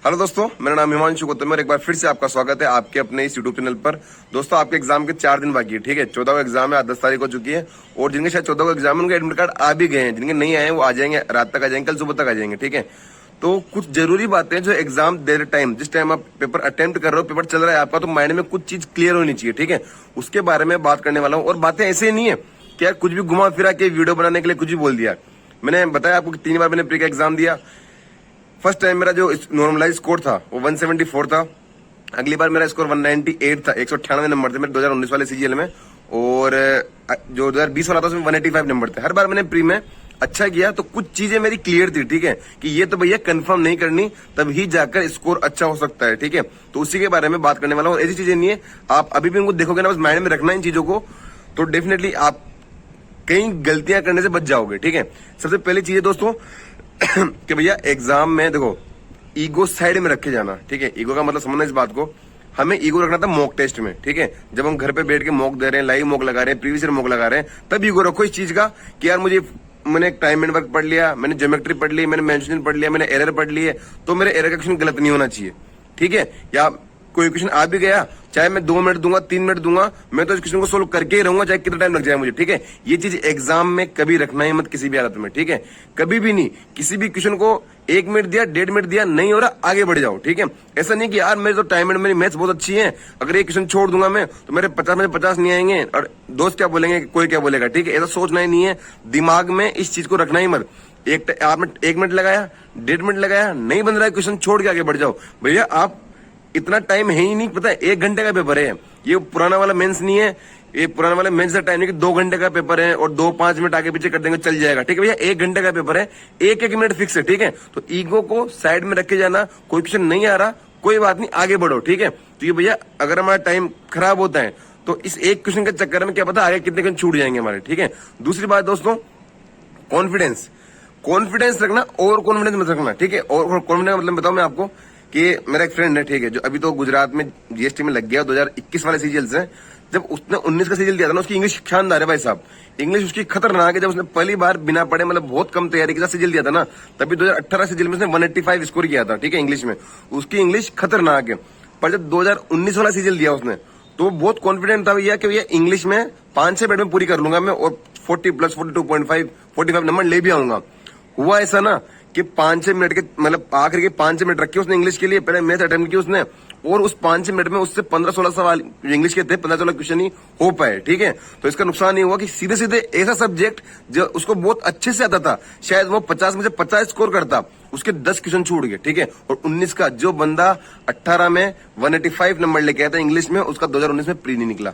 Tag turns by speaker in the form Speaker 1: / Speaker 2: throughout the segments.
Speaker 1: Hello दोस्तों, मेरा नाम हिमांशु गौतम और एक बार फिर से आपका स्वागत है आपके अपने इस यूट्यूब चैनल पर। दोस्तों, आपके एग्जाम के 4 दिन बाकी है। ठीक है, 14 को एग्जाम है, आज 10 तारीख हो चुकी है और जिनके शायद 14 को एग्जाम है उनके एडमिट कार्ड आ भी गए हैं। जिनके नहीं आए हैं वो आ जाएंगे, रात तक आ जाएंगे, कल सुबह तक आ जाएंगे। ठीक है, तो कुछ जरूरी बातें जो एग्जाम दे रहे टाइम, जिस टाइम आप पेपर अटेम्प्ट कर रहे हो, पेपर चल रहा है आपका, तो माइंड में कुछ चीज क्लियर होनी चाहिए। ठीक है, उसके बारे में बात करने वाला हूँ। और बातें ऐसे नहीं है कि यार कुछ भी घुमा फिरा के वीडियो बनाने के लिए कुछ भी बोल दिया। मैंने बताया आपको कि 3 बार मैंने प्री का एग्जाम दिया। फर्स्ट टाइम मेरा जो नॉर्मलाइज स्कोर था वो 174 था। अगली बार मेरा स्कोर 198 था, 198 नंबर थे मेरे 2019 वाले सीजीएल में। और जो 2020 वाला था उसमें 185 नंबर थे। हर बार मैंने प्री में अच्छा किया तो कुछ चीजें मेरी क्लियर थी। ठीक है, कि ये तो भैया कंफर्म नहीं करनी, तभी जाकर स्कोर अच्छा हो सकता है। ठीक है, तो उसी के बारे में बात करने वाला हूँ। ऐसी चीजें नहीं है, आप अभी भी उनको देखोगे ना, बस माइंड में रखना इन चीजों को, तो डेफिनेटली आप कई गलतियां करने से बच जाओगे। ठीक है, सबसे पहली चीज है दोस्तों कि भैया एग्जाम में देखो, ईगो साइड में रखे जाना। ठीक है, ईगो का मतलब समझना इस बात को, हमें ईगो रखना था मॉक टेस्ट में। ठीक है, जब हम घर पे बैठ के मॉक दे रहे हैं, लाइव मॉक लगा रहे हैं, प्रीवियस ईयर मॉक लगा रहे हैं, तब ईगो रखो इस चीज का कि यार मैंने एक टाइम एंड वर्क पढ़ लिया, मैंने ज्योमेट्री पढ़ ली, मैंने मेंशनिंग पढ़ लिया, मैंने एरर पढ़ ली है, तो मेरे एरर का क्वेश्चन गलत नहीं होना चाहिए। ठीक है, या कोई क्वेश्चन आ भी गया, चाहे मैं 2 मिनट दूंगा, 3 मिनट दूंगा, मैं तो इस क्वेश्चन को सोल्व करके ही रहूंगा, चाहे कितना टाइम लग जाए मुझे। ठीक है, ये चीज एग्जाम में कभी रखना ही मत किसी भी हालत में। ठीक है, कभी भी नहीं, किसी भी क्वेश्चन को 1 मिनट दिया, 1.5 मिनट दिया, नहीं हो रहा, आगे बढ़ जाओ। ठीक है, ऐसा नहीं कि यार मेरे तो टाइम एंड मेरी मैथ्स बहुत अच्छी है, अगर एक क्वेश्चन छोड़ दूंगा मैं तो मेरे 50 में 50 नहीं आएंगे और दोस्त क्या बोलेंगे, कोई क्या बोलेगा। ठीक है, ऐसा सोचना ही नहीं है, दिमाग में इस चीज को रखना ही मत। आपने 1 मिनट लगाया, 1.5 मिनट लगाया, नहीं बन रहा है क्वेश्चन, छोड़ के आगे बढ़ जाओ। भैया आप इतना टाइम है ही नहीं, पता है 1 घंटे का पेपर है, ये पुराना वाला मेंस नहीं है। ये पुराना वाला मेंस का टाइम है कि 2 घंटे का पेपर है और 2-5 मिनट आगे पीछे कर देंगे, चल जाएगा। ठीक है भैया, 1 घंटे का पेपर है, 1-1 मिनट फिक्स है। ठीक है, तो ईगो को साइड में रखे जाना, कोई क्वेश्चन नहीं आ रहा, कोई बात नहीं, आगे बढ़ो। ठीक है, तो ये भैया अगर हमारा टाइम खराब होता है तो इस एक क्वेश्चन के चक्कर में क्या पता आगे कितने क्वेश्चन छूट जाएंगे हमारे। ठीक है, दूसरी बात दोस्तों, कॉन्फिडेंस रखना, ओवर कॉन्फिडेंस मत रखना। ठीक है, और कॉन्फिडेंस मतलब बताऊं मैं आपको कि मेरा एक फ्रेंड है, ठीक है, जो अभी तो गुजरात में जीएसटी में लग गया 2021 वाले सीजीएल से। जब उसने 19 का सीजीएल दिया था ना, उसकी इंग्लिश शानदार है भाई साहब, इंग्लिश उसकी खतरनाक है। जब उसने पहली बार बिना पढ़े, मतलब बहुत कम तैयारी के साथ सीजीएल दिया था ना, तभी 2018 सीजीएल में उसने 185 स्कोर किया था। ठीक है, इंग्लिश में उसकी इंग्लिश खतरनाक है। पर जब 2019 वाला सीजीएल दिया उसने, तो बहुत कॉन्फिडेंट था भैया कि भैया इंग्लिश में 5-6 मिनट में पूरी कर लूंगा मैं और 40 प्लस 42.5 45 नंबर ले भी आऊंगा। हुआ ऐसा ना कि 5-6 मिनट के, मतलब आखिर के 5-6 मिनट रखे उसने इंग्लिश के लिए, पहले मैथ अटेम्प्ट की उसने, और उस 5-6 मिनट में उससे 15-16 सवाल इंग्लिश के थे, 15-16 क्वेश्चन ही हो पाए। ठीक है, तो इसका नुकसान ये हुआ कि सीधे सीधे ऐसा सब्जेक्ट जो उसको बहुत अच्छे से आता था, शायद वो 50 में से 50 स्कोर करता, उसके 10 क्वेश्चन छूट गए। ठीक है, और 19 का जो बंदा 18 में 185 नंबर लेके आया था इंग्लिश में, उसका 2019 में प्री नहीं निकला।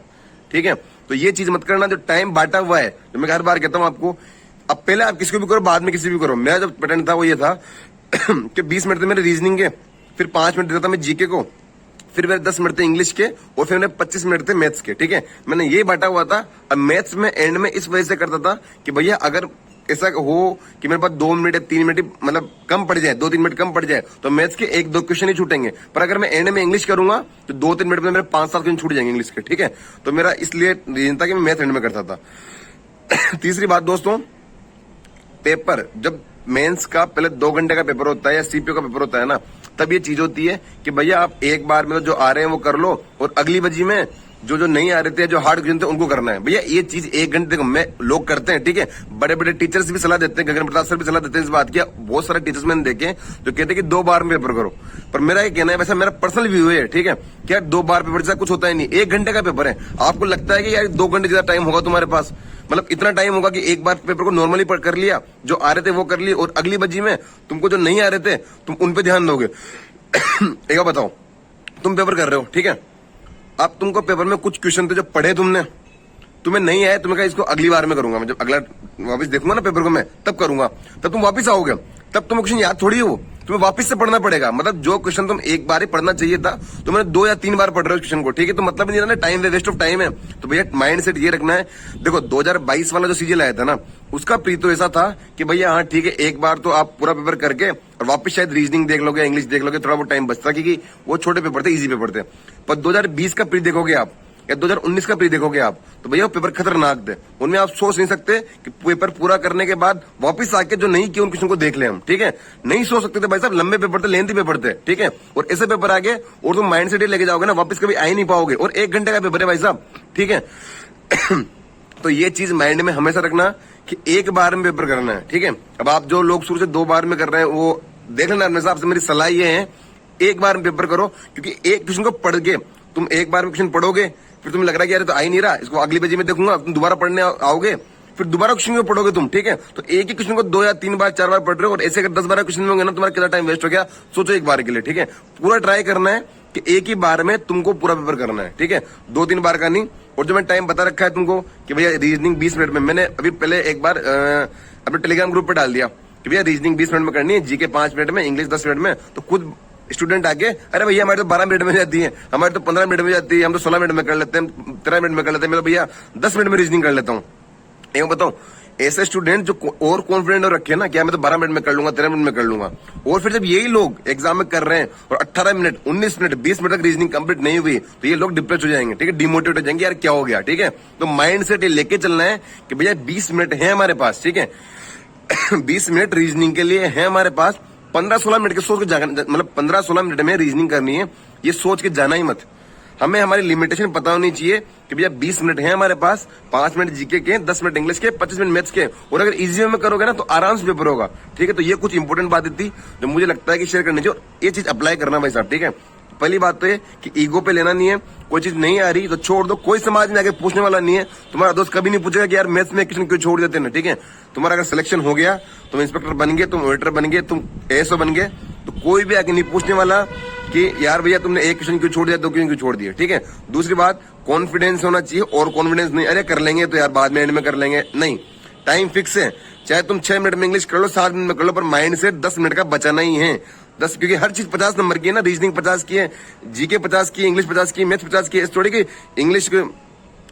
Speaker 1: ठीक है, तो ये चीज मत करना, जो टाइम बांटा हुआ है, जो मैं हर बार कहता हूं आपको, अब पहले आप किसी को भी करो, बाद में किसी भी करो। मेरा जो पैटर्न था वो ये था कि 20 मिनट थे मेरे रीजनिंग के, फिर 5 मिनट देता था मैं जीके को, फिर मेरे 10 मिनट थे इंग्लिश के, और फिर मेरे 25 मिनट थे मैथ्स के। ठीक है, मैंने ये बांटा हुआ था। अब मैथ्स में एंड में इस वजह से करता था कि भैया अगर ऐसा हो कि मेरे पास 2 मिनट या 3 मिनट मतलब कम पड़ जाए, 2-3 मिनट कम पड़ जाए, तो मैथ्स के 1-2 क्वेश्चन ही छूटेंगे। पर अगर मैं एंड में इंग्लिश करूंगा तो 2-3 मिनट में मेरे 5-7 क्वेश्चन छूट जाएंगे इंग्लिश के। ठीक है, तो मेरा इसलिए रीजन था कि मैं मैथ एंड में करता था। तीसरी बात दोस्तों, पेपर जब मेंस का पहले 2 घंटे का पेपर होता है या सीपीओ का पेपर होता है ना, तब ये चीज होती है कि भैया आप एक बार में जो आ रहे हैं वो कर लो, और अगली बजी में जो नहीं आ रहे थे, जो हार्ड क्वेश्चन थे उनको करना है। भैया ये चीज 1 घंटे में लोग करते हैं। ठीक है, बड़े बड़े टीचर्स भी सलाह देते हैं, गगन प्रसाद सर भी सलाह देते हैं इस बात की। बहुत सारे टीचर्स मैंने देखे जो कहते हैं कि 2 बार में पेपर करो, पर मेरा ये कहना है, वैसा मेरा पर्सनल व्यू है। ठीक है, क्या 2 बार पेपर जैसा कुछ होता ही नहीं, 1 घंटे का पेपर है। आपको लगता है कि यार 2 घंटे ज्यादा टाइम होगा तुम्हारे पास, मतलब इतना टाइम होगा कि एक बार पेपर को नॉर्मली कर लिया, जो आ रहे थे वो कर लिए, और अगली बजी में तुमको जो नहीं आ रहे थे तुम उन पे ध्यान दोगे। एक बताओ, तुम पेपर कर रहे हो, ठीक है, अब तुमको पेपर में कुछ क्वेश्चन थे जो पढ़े तुमने, तुम्हें नहीं आए, तुम्हें कहा इसको अगली बार में करूंगा, मैं जब अगला वापस देखूंगा ना पेपर को मैं तब करूंगा, तब तुम वापस आओगे, तब तुम्हें क्वेश्चन याद थोड़ी हो, तुम्हें वापस से पढ़ना पड़ेगा। मतलब जो क्वेश्चन तुम एक बार ही पढ़ना चाहिए था, तुमने 2 या 3 बार पढ़ रहे हो क्वेश्चन को। ठीक है, तो मतलब नहीं ना, टाइम वेस्ट ऑफ टाइम है। तो भैया माइंड सेट ये रखना है। देखो 2022 वाला जो सीजीएल आया था ना, उसका प्री तो ऐसा था कि भैया हाँ ठीक है, एक बार तो आप पूरा पेपर करके और वापस शायद रीजनिंग देख लोगे, इंग्लिश देख लोगे, थोड़ा बहुत टाइम बचता, क्योंकि वो छोटे पेपर थे, इजी पेपर थे। पर 2020 का प्री देखोगे आप, या 2019 का प्री देखोगे आप, तो भैया वो पेपर खतरनाक थे। उनमें आप सोच नहीं सकते कि पेपर पूरा करने के बाद वापस आके जो नहीं किया उन क्वेश्चन को देख ले हम, ठीक है। नहीं सोच सकते थे भाई साहब, लंबे पेपर थे, लेंथी पेपर थे, ठीक है। और ऐसे पेपर आगे और तुम माइंड सेट लेके जाओगे ना, वापस कभी आ ही नहीं पाओगे। और 1 घंटे का पेपर है भाई साहब, ठीक है। तो ये चीज माइंड में हमेशा रखना कि एक बार में पेपर करना है, ठीक है। अब आप जो लोग शुरू से 2 बार में कर रहे हैं वो देख लेना। मेरे हिसाब से मेरी सलाह ये है, एक बार में पेपर करो, क्योंकि एक क्वेश्चन को पढ़ के तुम एक बार में क्वेश्चन पढ़ोगे, फिर तुम्हें लग रहा है कि यार तो आ ही नहीं रहा, इसको अगली पेजी में देखूंगा, तुम दोबारा पढ़ने आओगे, फिर दोबारा क्वेश्चन को पढ़ोगे तुम, ठीक है। तो एक ही क्वेश्चन को 2 या 3 बार 4 बार पढ़ रहे हो, और ऐसे अगर 10-12 क्वेश्चन होंगे ना, तुम्हारा कितना टाइम वेस्ट हो गया सोचो एक बार के लिए, ठीक है। पूरा ट्राई करना है कि एक ही बार में तुमको पूरा पेपर करना है, ठीक है, 2-3 बार का नहीं। और जो मैं टाइम बता रखा है तुमको कि भैया रीजनिंग 20 मिनट में, मैंने अभी पहले एक बार अपने टेलीग्राम ग्रुप पे डाल दिया कि भैया रीजनिंग 20 मिनट में करनी है, जीके 5 मिनट में, इंग्लिश 10 मिनट में। तो खुद स्टूडेंट आके, अरे भैया हमारे तो 12 मिनट में जाती है, हमारे तो 15 मिनट में जाती है, हम तो 16 मिनट में कर लेते हैं, 13 मिनट में कर लेते हैं, मैं तो भैया 10 मिनट में रीजनिंग कर लेता हूँ। एक बताऊं, ऐसे स्टूडेंट जो और कॉन्फिडेंट हो रखे ना, क्या मैं तो 12 मिनट में कर लूंगा, 13 मिनट में कर लूंगा। और फिर जब यही लोग एग्जाम में कर रहे हैं और 18 मिनट, 19 मिनट, 20 मिनट तक रीजनिंग कंप्लीट नहीं हुई, तो ये लोग डिप्रेस हो जाएंगे, ठीक है, डिमोटिवेट हो जाएंगे, यार क्या हो गया, ठीक है। तो माइंड सेट ये लेके चलना है कि भैया 20 मिनट है हमारे पास, ठीक है। 20 मिनट रीजनिंग के लिए है हमारे पास, 15-16 मिनट के सोच के जाना, मतलब 15-16 मिनट में रीजनिंग करनी है, ये सोच के जाना ही मत। हमें हमारी लिमिटेशन पता होनी चाहिए कि भैया 20 मिनट है हमारे पास, 5 मिनट जीके के, 10 मिनट इंग्लिश के, 25 मिनट मैथ्स के। और अगर इजी वे में करोगे ना तो आराम से पेपर होगा, ठीक है। तो ये कुछ इंपॉर्टेंट बात थी जो मुझे लगता है कि शेयर करनी चाहिए, और ये चीज अप्लाई करना भाई साहब, ठीक है। पहली बात तो ये कि ईगो पे लेना नहीं है, कोई चीज नहीं आ रही तो छोड़ दो, कोई समाज में आके पूछने वाला नहीं है। तुम्हारा दोस्त कभी नहीं पूछेगा कि यार मैथ्स में क्वेश्चन क्यों छोड़ देते ना, ठीक है। तुम्हारा अगर सिलेक्शन हो गया, तुम इंस्पेक्टर बन गए, तुम ऑडिटर बन गए, तुम एएसओ बन गए, तो कोई भी आके नहीं पूछने वाला कि यार भैया तुमने एक क्वेश्चन क्यों छोड़ दिया, 2 क्यों छोड़ दिया, ठीक है। दूसरी बात, कॉन्फिडेंस होना चाहिए, और कॉन्फिडेंस नहीं, अरे कर लेंगे तो यार बाद में एंड में कर लेंगे, नहीं। टाइम फिक्स है, चाहे तुम 6 मिनट में इंग्लिश कर लो, 7 मिनट में कर लो, पर माइंड से 10 मिनट का बचाना ही है। 10, क्योंकि हर चीज 50 नंबर की है ना, रीजनिंग 50 की है, जीके 50 की है, इंग्लिश 50 की है, मैथ्स 50 की है, थोड़ी की इंग्लिश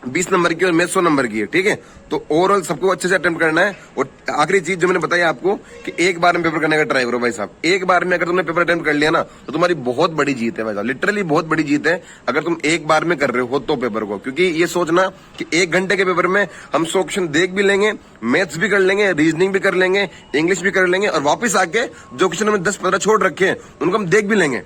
Speaker 1: 20 नंबर की और मैथ्स 100 नंबर की है, ठीक है। तो ओवरऑल सबको अच्छे से अटेम्प्ट करना है। और आखिरी चीज जो मैंने बताई आपको कि एक बार में पेपर करने का ट्राई करो भाई साहब। एक बार में अगर तुमने पेपर अटेम्प्ट कर लिया ना, तो तुम्हारी बहुत बड़ी जीत है भाई साहब, लिटरली बहुत बड़ी जीत है अगर तुम एक बार में कर रहे हो तो पेपर को। क्योंकि ये सोचना कि 1 घंटे के पेपर में हम 100 क्वेश्चन देख भी लेंगे, मैथ्स भी कर लेंगे, रीजनिंग भी कर लेंगे, इंग्लिश भी कर लेंगे, और वापिस आके जो क्वेश्चन हमें 10-15 छोड़ रखे हैं उनको हम देख भी लेंगे,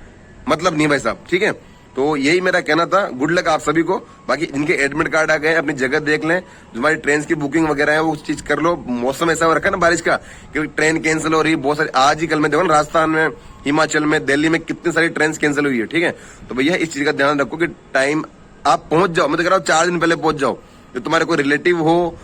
Speaker 1: मतलब नहीं भाई साहब, ठीक है। तो यही मेरा कहना था। गुड लक आप सभी को। बाकी जिनके एडमिट कार्ड आ गए अपनी जगह देख लें, जो हमारी ट्रेन की बुकिंग वगैरह है वो चीज कर लो। मौसम ऐसा हो रखा है ना बारिश का, क्योंकि ट्रेन कैंसिल हो रही है बहुत सारी। आज ही कल में देखो ना, राजस्थान में, हिमाचल में, दिल्ली में कितनी सारी ट्रेन कैंसिल हुई है, ठीक है। तो भैया इस चीज का ध्यान रखो कि टाइम आप पहुंच जाओ, मैं तो कह रहा हूँ 4 दिन पहले पहुंच जाओ। जो तुम्हारे कोई रिलेटिव हो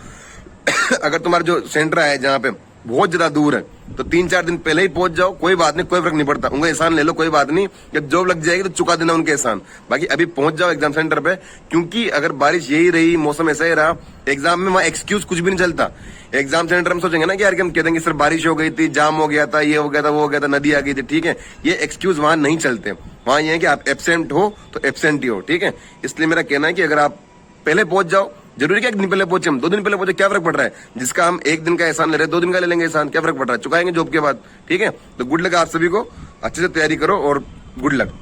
Speaker 1: अगर तुम्हारा जो सेंटर है जहाँ पे बहुत ज्यादा दूर है, तो 3-4 दिन पहले ही पहुंच जाओ, कोई बात नहीं, कोई फर्क नहीं पड़ता। उनका एहसान ले लो, कोई बात नहीं, जब जॉब लग जाएगी तो चुका देना उनके एहसान। बाकी अभी पहुंच जाओ एग्जाम सेंटर पे, क्योंकि अगर बारिश यही रही, मौसम ऐसा ही रहा, एग्जाम में वहां एक्सक्यूज कुछ भी नहीं चलता। एग्जाम सेंटर हम सोचेंगे ना कि यार हम कह देंगे सर बारिश हो गई थी, जाम हो गया था, ये हो गया था, वो हो गया था, नदी आ गई थी, ठीक है। ये एक्सक्यूज वहां नहीं चलते। वहां ये है कि आप एब्सेंट हो तो एब्सेंट ही हो, ठीक है। इसलिए मेरा कहना है कि अगर आप पहले पहुंच जाओ, जरूरी क्या 1 दिन पहले पहुंचे, हम 2 दिन पहले पहुंचे, क्या फर्क पड़ रहा है। जिसका हम 1 दिन का एहसान ले रहे हैं, 2 दिन का ले लेंगे एहसान, क्या फर्क पड़ रहा है, चुकाएंगे जॉब के बाद, ठीक है। तो गुड लक आप सभी को, अच्छे से तैयारी करो और गुड लक।